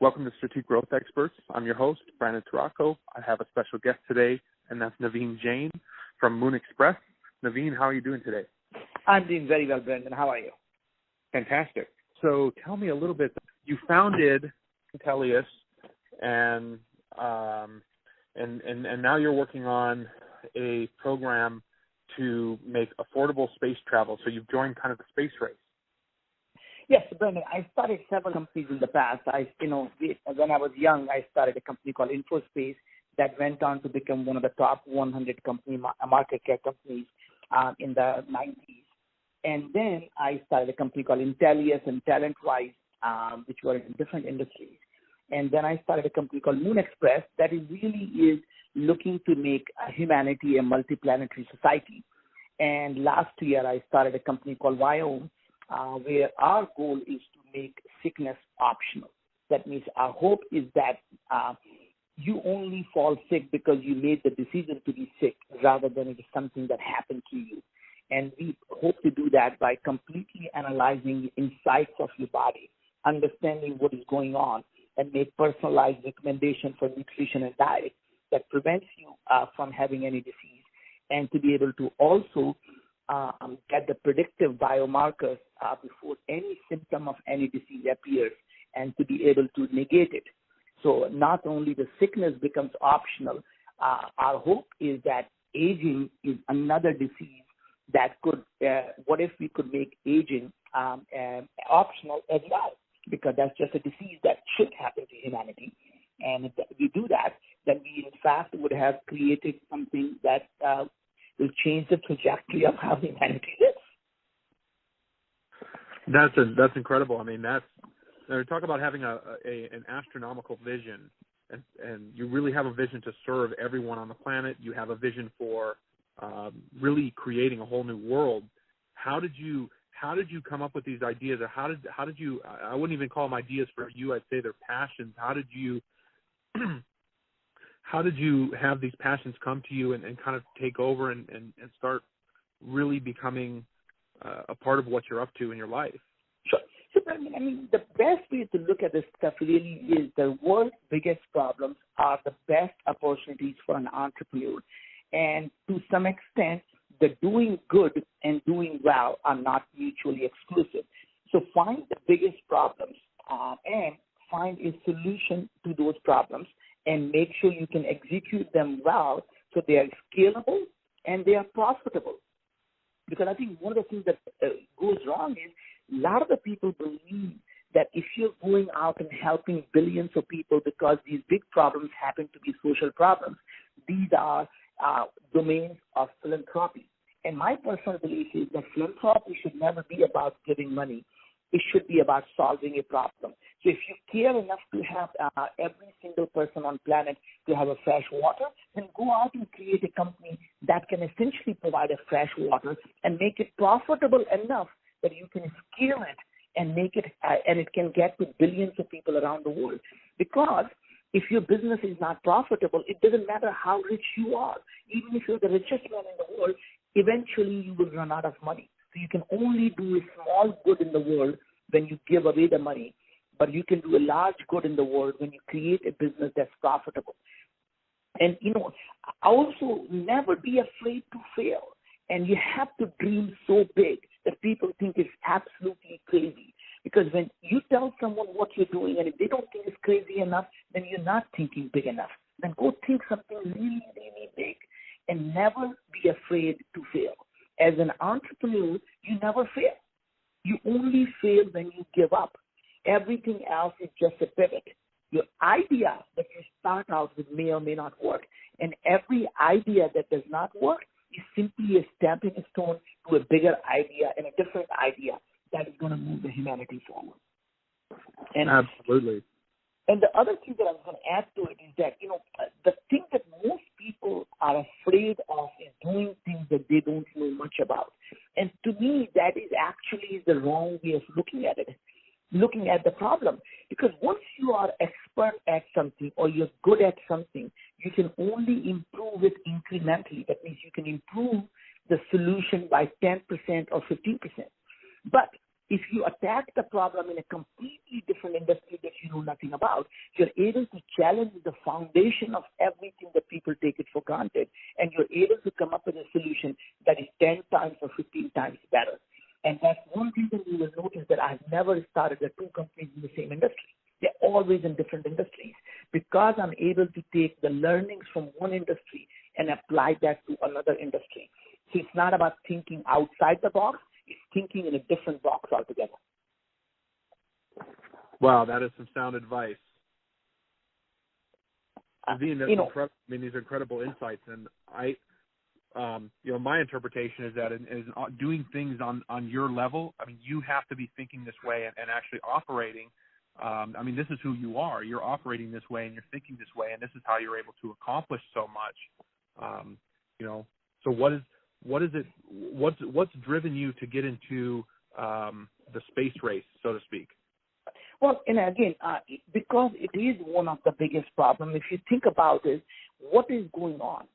Welcome to Strategic Growth Experts. I'm your host, Brandon Taracco. I have a special guest today, and that's Naveen Jain from Moon Express. Naveen, how are you doing today? I'm doing very well, Brandon. How are you? Fantastic. So tell me a little bit. You founded Intellius, and now you're working on a program to make affordable space travel. So you've joined kind of the space race. Yes, Brandon, I started several companies in the past. When I was young, I started a company called InfoSpace that went on to become one of the top 100 market cap companies in the 90s. And then I started a company called Intellius and TalentWise, which were in different industries. And then I started a company called Moon Express that really is looking to make humanity a multiplanetary society. And last year I started a company called Viome, where our goal is to make sickness optional. That means our hope is that you only fall sick because you made the decision to be sick rather than it is something that happened to you. And we hope to do that by completely analyzing the insights of your body, understanding what is going on, and make personalized recommendations for nutrition and diet that prevents you from having any disease, and to be able to also get the predictive biomarkers before any symptom of any disease appears, and to be able to negate it. So not only the sickness becomes optional, our hope is that aging is another disease that could, what if we could make aging optional as well? Because that's just a disease that should happen to humanity. And if we do that, then we in fact would have created something that will change the trajectory of how humanity lives. That's incredible. I mean, talk about having an astronomical vision, and you really have a vision to serve everyone on the planet. You have a vision for really creating a whole new world. How did you come up with these ideas, or how did you? I wouldn't even call them ideas for you. I'd say they're passions. How did you have these passions come to you and kind of take over and start really becoming a part of what you're up to in your life? Sure. So, I mean, the best way to look at this stuff really is the world's biggest problems are the best opportunities for an entrepreneur. And to some extent, the doing good and doing well are not mutually exclusive. So find the biggest problems and find a solution to those problems, and make sure you can execute them well so they are scalable and they are profitable. Because I think one of the things that goes wrong is a lot of the people believe that if you're going out and helping billions of people because these big problems happen to be social problems, these are domains of philanthropy. And my personal belief is that philanthropy should never be about giving money. It should be about solving a problem. So if you care enough to have every single person on planet to have a fresh water, then go out and create a company that can essentially provide a fresh water and make it profitable enough that you can scale it and make it, and it can get to billions of people around the world. Because if your business is not profitable, it doesn't matter how rich you are. Even if you're the richest man in the world, eventually you will run out of money. So you can only do a small good in the world when you give away the money, but you can do a large good in the world when you create a business that's profitable. And, also never be afraid to fail. And you have to dream so big that people think it's absolutely crazy. Because when you tell someone what you're doing, and if they don't think it's crazy enough, then you're not thinking big enough. Then go think something really, really big, and never be afraid to fail. As an entrepreneur, you never fail. You only fail when you give up. Everything else is just a pivot. Your idea that you start out with may or may not work. And every idea that does not work is simply a stepping stone to a bigger idea and a different idea that is going to move the humanity forward. And absolutely. And the other thing that I'm going to add to it is that, the thing that most people are afraid of is doing things that they don't know much about. And to me, that is actually the wrong way of looking at it, looking at the problem. Because once you are expert at something or you're good at something, you can only improve it incrementally. That means you can improve the solution by 10% or 15%. But if you attack the problem in a completely different industry that you know nothing about, you're able to challenge the foundation of everything that people take it for granted, and you're able to come up with a solution that is 10 times or 15 times better. And that's one reason you will notice that I've never started two companies in the same industry. They're always in different industries because I'm able to take the learnings from one industry and apply that to another industry. So it's not about thinking outside the box. It's thinking in a different box altogether. Wow, that is some sound advice. Naveen, that's incredible. I mean, these are incredible insights, and my interpretation is that in doing things on your level, I mean, you have to be thinking this way and actually operating. I mean, this is who you are. You're operating this way and you're thinking this way, and this is how you're able to accomplish so much. So what's driven you to get into the space race, so to speak? Well, and again, because it is one of the biggest problems, if you think about it, what is going on?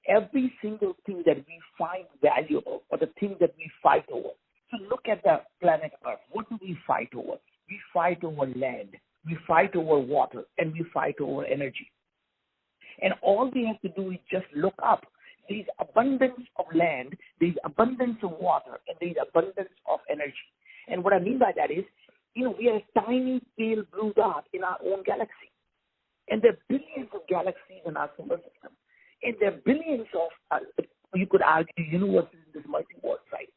Every single thing that we find valuable or the thing that we fight over. So look at the planet Earth. What do we fight over? We fight over land, we fight over water, and we fight over energy. And all we have to do is just look up. There's abundance of land, there's abundance of water, and there's abundance of energy. And what I mean by that is, we are a tiny pale blue dot in our own galaxy. And there are billions of galaxies in our solar system. And there are billions of, you could argue, universes in this multiverse, right?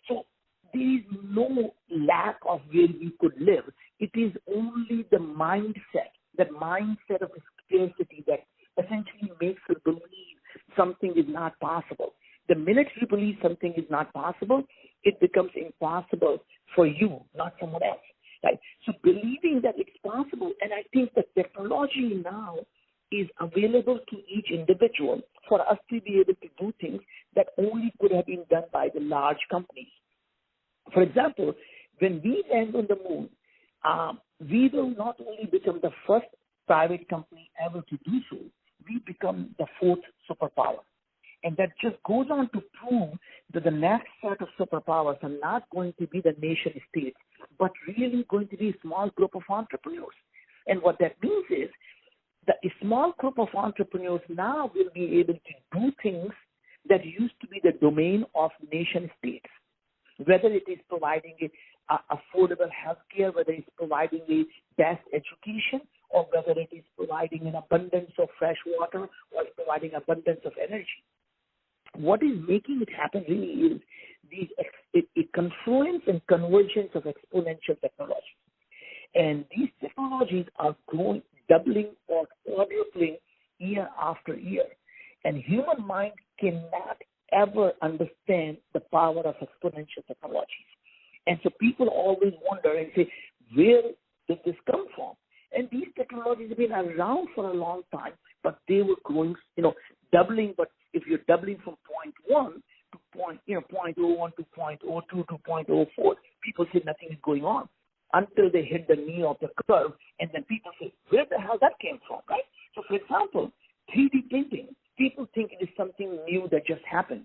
So there is no lack of where we could live. It is only the mindset, that mindset of scarcity that essentially makes us believe something is not possible. The minute you believe something is not possible, it becomes impossible for you, not someone else. Right? So believing that it's possible, and I think the technology now is available to each individual for us to be able to do things that only could have been done by the large companies. For example, when we land on the moon, we will not only become the first private company ever to do so, we become the fourth superpower. And that just goes on to prove that the next set of superpowers are not going to be the nation states, but really going to be a small group of entrepreneurs. And what that means is that a small group of entrepreneurs now will be able to do things that used to be the domain of nation states, whether it is providing affordable health care, whether it's providing a best education, or whether it is providing an abundance of fresh water or providing abundance of energy. What is making it happen really is a confluence and convergence of exponential technology. And these technologies are growing, doubling or quadrupling year after year. And human mind cannot ever understand the power of exponential technologies. And so people always wonder and say, where did this come from? And these technologies have been around for a long time, but they were growing, doubling. But if you're doubling from 0.1 to 0.01 to 0.02 to 0.04, people say nothing is going on until they hit the knee of the curve, and then people say, where the hell that came from, right? So, for example, 3D printing. People think it is something new that just happened.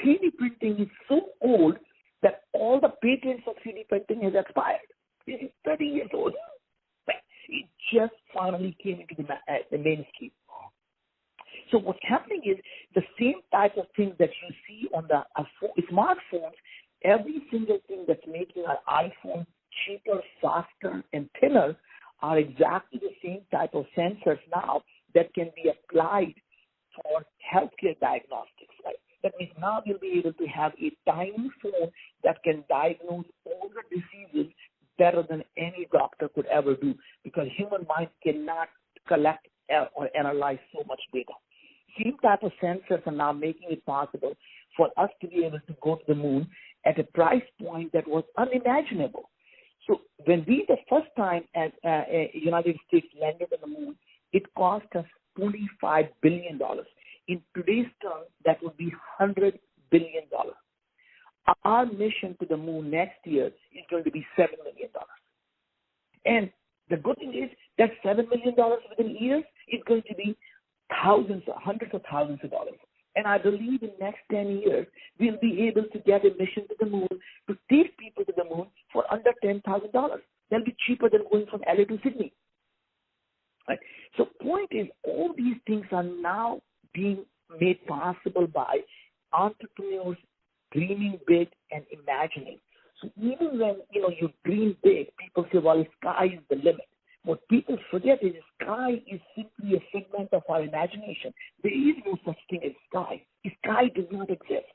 3D printing is so old that all the patents of 3D printing has expired. It is 30 years old. It just finally came into the mainstream. So what's happening is the same type of things that you see on the smartphones, every single thing that's making our iPhone cheaper, faster, and thinner are exactly the same type of sensors now that can be applied for healthcare diagnostics. Right? That means now you'll be able to have a tiny phone that can diagnose all the diseases better than any doctor could ever do, because human mind cannot collect or analyze so much data. Same type of sensors are now making it possible for us to be able to go to the moon at a price point that was unimaginable. So when we the first time as United States landed on the moon, it cost us $25 billion. In today's terms, that would be $100 billion. Our mission to the moon next year is going to be $7 million. And the good thing is that $7 million within years is going to be hundreds of thousands of dollars. And I believe in the next 10 years, we'll be able to get a mission to the moon, to take people to the moon for under $10,000. That'll be cheaper than going from LA to Sydney. Right? So point is, all these things are now being made possible by entrepreneurs dreaming big and imagining. So even when, you dream big, people say, well, the sky is the limit. What people forget is the sky is simply a segment of our imagination. There is no such thing as sky. The sky does not exist.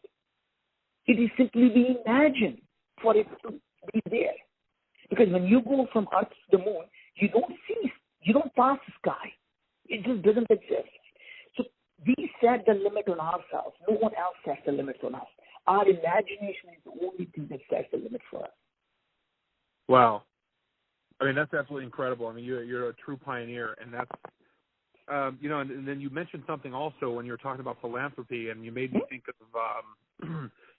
It is simply we imagine for it to be there. Because when you go from Earth to the moon, you don't pass the sky. It just doesn't exist. So we set the limit on ourselves. No one else sets the limits on us. Our imagination is the only thing that sets the limit for us. Wow. I mean, that's absolutely incredible. I mean, you're a true pioneer, and that's, and then you mentioned something also when you were talking about philanthropy, and you made me think of,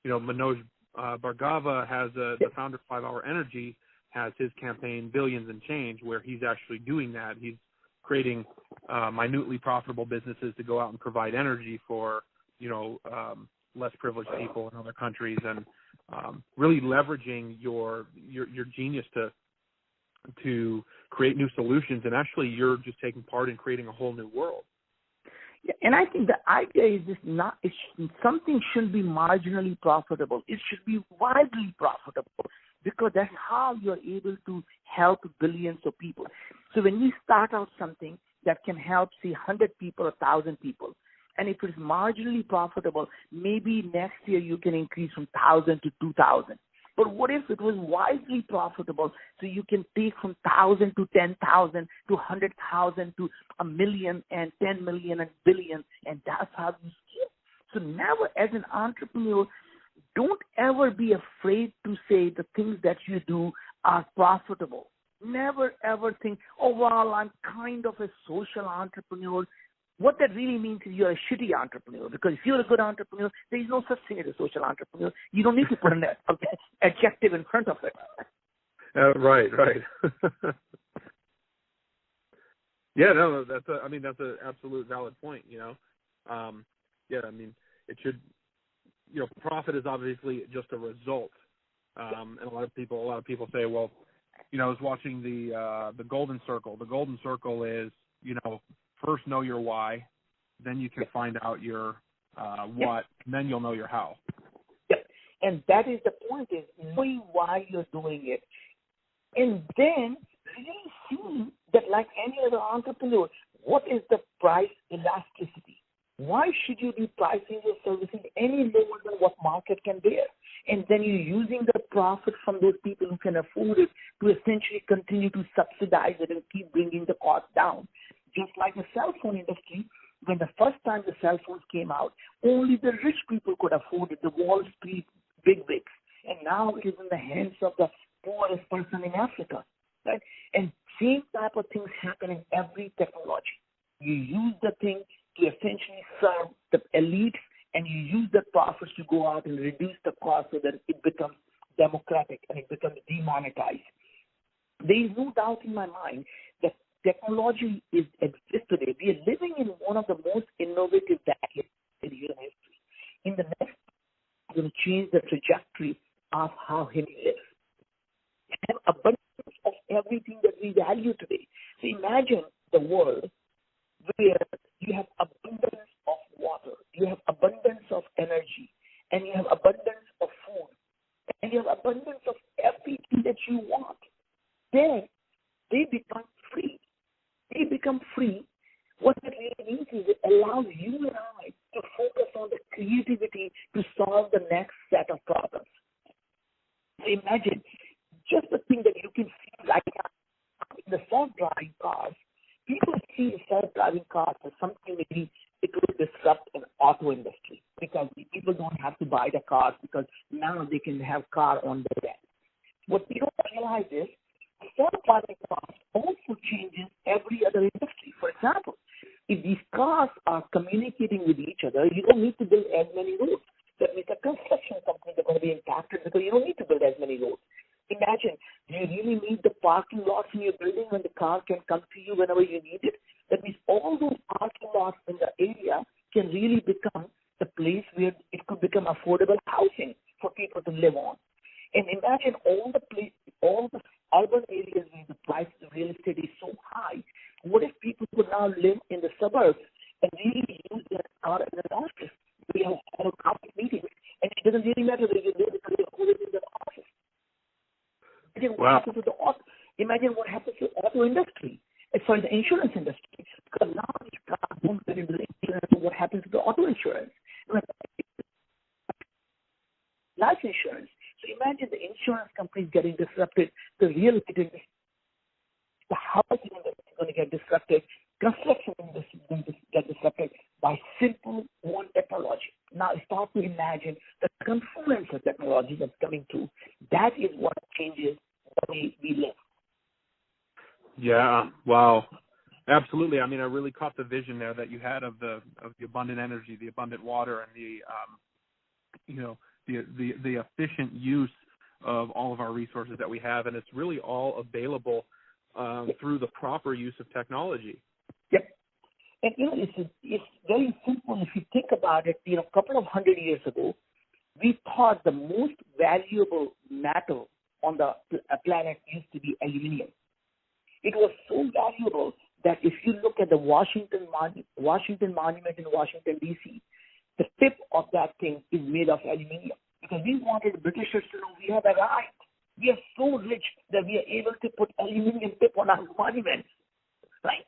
Manoj Bhargava has the founder of 5 Hour Energy, has his campaign Billions and Change, where he's actually doing that. He's creating minutely profitable businesses to go out and provide energy for, less privileged people in other countries, and really leveraging your genius to create new solutions. And actually, you're just taking part in creating a whole new world. Yeah, and I think the idea is something shouldn't be marginally profitable. It should be widely profitable, because that's how you're able to help billions of people. So when you start out something that can help, say, 100 people, 1,000 people, and if it's marginally profitable, maybe next year you can increase from 1,000 to 2,000. But what if it was widely profitable, so you can take from 1,000 to 10,000 to 100,000 to 1 million and 10 million and billion, and that's how you scale. So never, as an entrepreneur, don't ever be afraid to say the things that you do are profitable. Never ever think, oh, well, I'm kind of a social entrepreneur. What that really means is you're a shitty entrepreneur, because if you're a good entrepreneur, there is no such thing as a social entrepreneur. You don't need to put an adjective in front of it. Right. Yeah, no, that's an absolute valid point. It should, profit is obviously just a result. And a lot of people say, well, I was watching the Golden Circle. The Golden Circle is, first know your why, then you can find out your what, and then you'll know your how. Yeah. And that is the point, is knowing why you're doing it. And then really seeing that, like any other entrepreneur, what is the price elasticity? Why should you be pricing your services any lower than what market can bear? And then you're using the profit from those people who can afford it to essentially continue to subsidize it and keep bringing the cost down. Just like the cell phone industry, when the first time the cell phones came out, only the rich people could afford it, the Wall Street bigwigs. And now it is in the hands of the poorest person in Africa, right? And same type of things happen in every technology. You use the thing to essentially serve the elites, and you use the profits to go out and reduce the cost so that it becomes democratic and it becomes demonetized. There is no doubt in my mind that technology exists today. We are living in one of the most innovative decades in human history. In the next, it's going to change the trajectory of how human lives. Have abundance of everything that we value today. So imagine the world where you have abundance of water, you have abundance of energy, and you have abundance of food, and you have abundance of everything that you want. Then they become free. They become free. What that really means is it allows you and I to focus on the creativity to solve the next set of problems. So imagine just the thing that you can see right now in the self-driving cars. People see the self-driving cars as something maybe it will disrupt an auto industry, because people don't have to buy the cars because now they can have car on their end. What we don't realize is self-driving cars also changes every other industry. For example, if these cars are communicating with each other, you don't need to build as many roads. That means the construction companies are going to be impacted because you don't need to build as many roads. Imagine, do you really need the parking lots in your building when the car can come to you whenever you need it? That means all those parking lots in the area can really become the place where it could become affordable housing for people to live on. And imagine all the urban areas where the price of real estate is so high. What if people could now live in the suburbs and really use their car as an office? We have corporate meetings, and it doesn't really matter where you live because you're always in the office. Imagine what happens to the auto industry, as far as the insurance industry, because now these cars don't get into the insurance. What happens to the auto insurance? Life insurance. So imagine the insurance companies getting disrupted, the real estate industry, the housing industry is going to get disrupted, construction industry is going to get disrupted by simple one technology. Now start to imagine the confluence of technology that's coming through. That is what changes the way we live. Yeah. Wow. Absolutely. I mean, I really caught the vision there that you had of the abundant energy, the abundant water, and the efficient use of all of our resources that we have, and it's really all available through the proper use of technology. Yep. And it's very simple if you think about it. A couple of 100 years ago, we thought the most valuable metal on the planet used to be aluminum. It was so valuable that if you look at the Washington Monument in Washington, D.C., the tip of that thing is made of aluminum because we wanted Britishers to know we have a right. We are so rich that we are able to put aluminum tip on our monuments, right?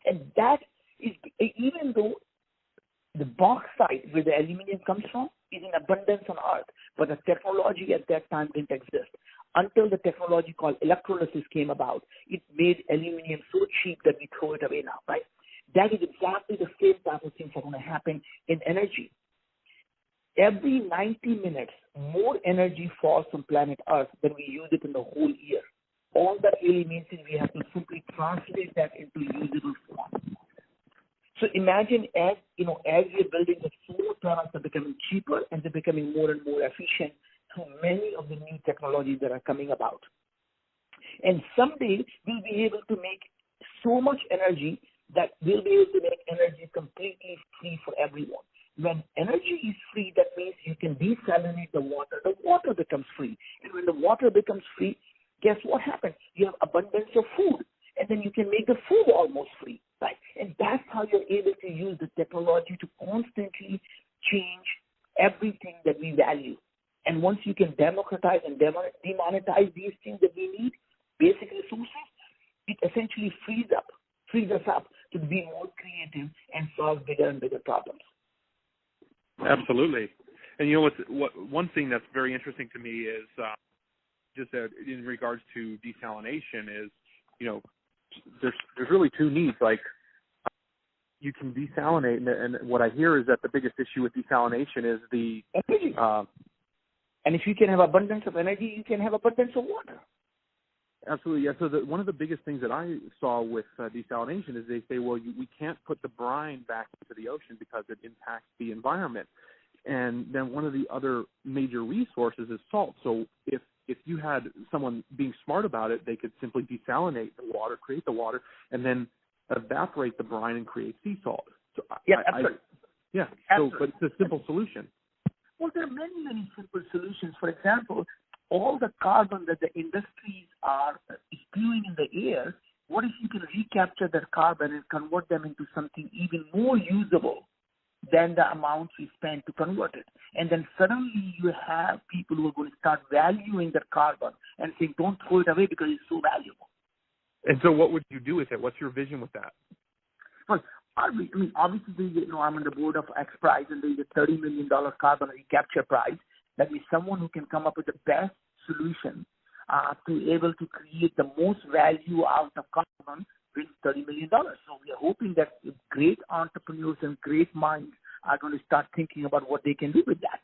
And that is, even though the bauxite where the aluminum comes from is in abundance on Earth, but the technology at that time didn't exist. Until the technology called electrolysis came about, it made aluminum so cheap that we throw it away now, right? That is exactly the same type of things that are going to happen in energy. Every 90 minutes, more energy falls from planet Earth than we use it in the whole year. All that really means is we have to simply translate that into usable form. So imagine as we're building the solar panels are becoming cheaper and they're becoming more and more efficient through many of the new technologies that are coming about. And someday we'll be able to make so much energy that we'll be able to make energy completely free for everyone. When energy is free, that means you can desalinate the water becomes free. And when the water becomes free, guess what happens? You have abundance of food, and then you can make the food almost free, right? And that's how you're able to use the technology to constantly change everything that we value. And once you can democratize and demonetize these things that we need, basic resources, it essentially frees us up to be more creative and solve bigger and bigger problems. Absolutely. And one thing that's very interesting to me is just in regards to desalination is, there's really two needs. Like, you can desalinate, and what I hear is that the biggest issue with desalination is the energy. And if you can have abundance of energy, you can have abundance of water. Absolutely, yeah. So one of the biggest things that I saw with desalination is they say, well, we can't put the brine back into the ocean because it impacts the environment. And then one of the other major resources is salt. So if you had someone being smart about it, they could simply desalinate the water, create the water, and then evaporate the brine and create sea salt. So absolutely. But it's a simple solution. Well, there are many, many simple solutions. For example, all the carbon that the industries are spewing in the air, what if you can recapture that carbon and convert them into something even more usable than the amount we spend to convert it? And then suddenly you have people who are going to start valuing that carbon and saying, don't throw it away because it's so valuable. And so what would you do with it? What's your vision with that? Well, obviously, I'm on the board of xPrize, and there's a $30 million carbon recapture prize. That means someone who can come up with the best solution to be able to create the most value out of carbon wins $30 million. So we are hoping that great entrepreneurs and great minds are going to start thinking about what they can do with that.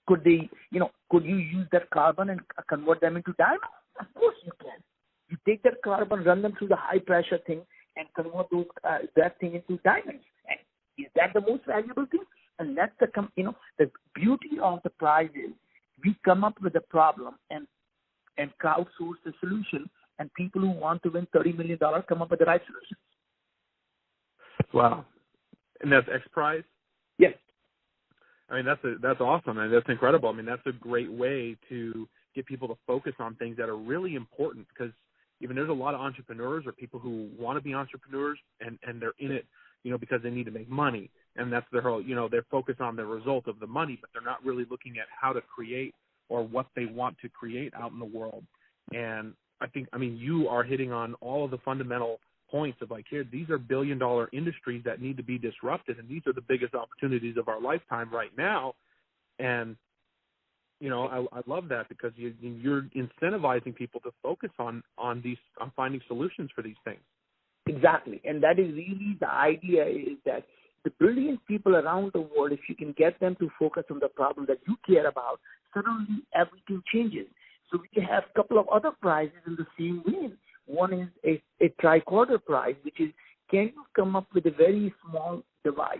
Could you use that carbon and convert them into diamonds? Of course you can. You take that carbon, run them through the high pressure thing, and convert that thing into diamonds. And is that the most valuable thing? And that's the beauty of the prize is we come up with a problem and crowdsource the solution, and people who want to win $30 million come up with the right solutions. Wow. And that's xPrize? Yes. I mean, that's awesome, and that's incredible. I mean, that's a great way to get people to focus on things that are really important, because even there's a lot of entrepreneurs or people who want to be entrepreneurs, and they're in it, because they need to make money, and that's their whole, they're focused on the result of the money, but they're not really looking at how to create or what they want to create out in the world. And you are hitting on all of the fundamental points of here, these are billion-dollar industries that need to be disrupted, and these are the biggest opportunities of our lifetime right now. And I love that, because you're incentivizing people to focus on finding solutions for these things. Exactly, and that is really the idea, is that the brilliant people around the world, if you can get them to focus on the problem that you care about, suddenly everything changes. So we have a couple of other prizes in the same vein. One is a tricorder prize, which is, can you come up with a very small device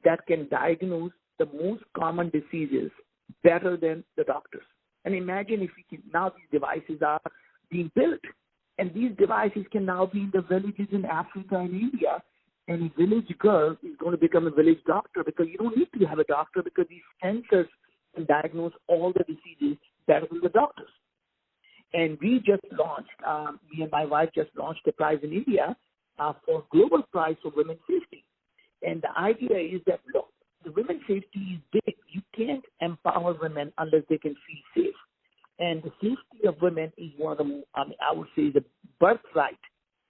that can diagnose the most common diseases better than the doctors? And imagine if now these devices are being built, and these devices can now be in the villages in Africa and India, and a village girl is going to become a village doctor, because you don't need to have a doctor, because these sensors can diagnose all the diseases better than the doctors. And we just launched, me and my wife just launched a prize in India for Global Prize for Women's Safety. And the idea is that, look, the women's safety is big. You can't empower women unless they can feel safe. And the safety of women is one of the, I would say, the birthright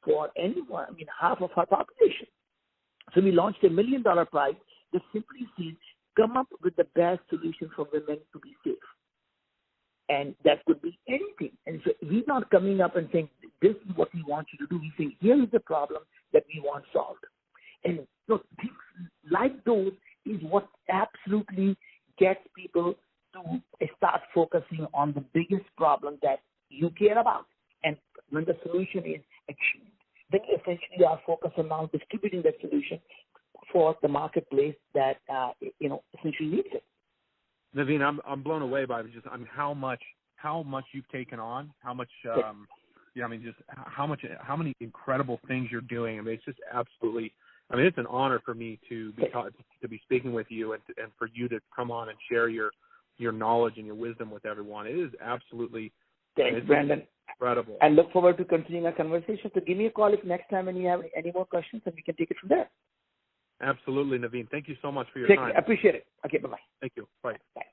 for anyone, half of our population. So we launched $1 million prize that simply says, come up with the best solution for women to be safe. And that could be anything. And so we're not coming up and saying, this is what we want you to do. We say, here is the problem that we want solved. And look, things like those is what absolutely gets people to start focusing on the biggest problem that you care about. And when the solution is achieved, then you essentially are focused on now distributing that solution for the marketplace that essentially needs it. Naveen, I'm blown away by how much you've taken on, how much how many incredible things you're doing. It's just absolutely. It's an honor for me to be speaking with you, and for you to come on and share your knowledge and your wisdom with everyone. It is absolutely. Thanks, Brandon. Incredible. I look forward to continuing our conversation. So give me a call if next time when you have any more questions, and we can take it from there. Absolutely, Naveen. Thank you so much for your time. I appreciate it. Okay, bye-bye. Thank you. Bye. Bye.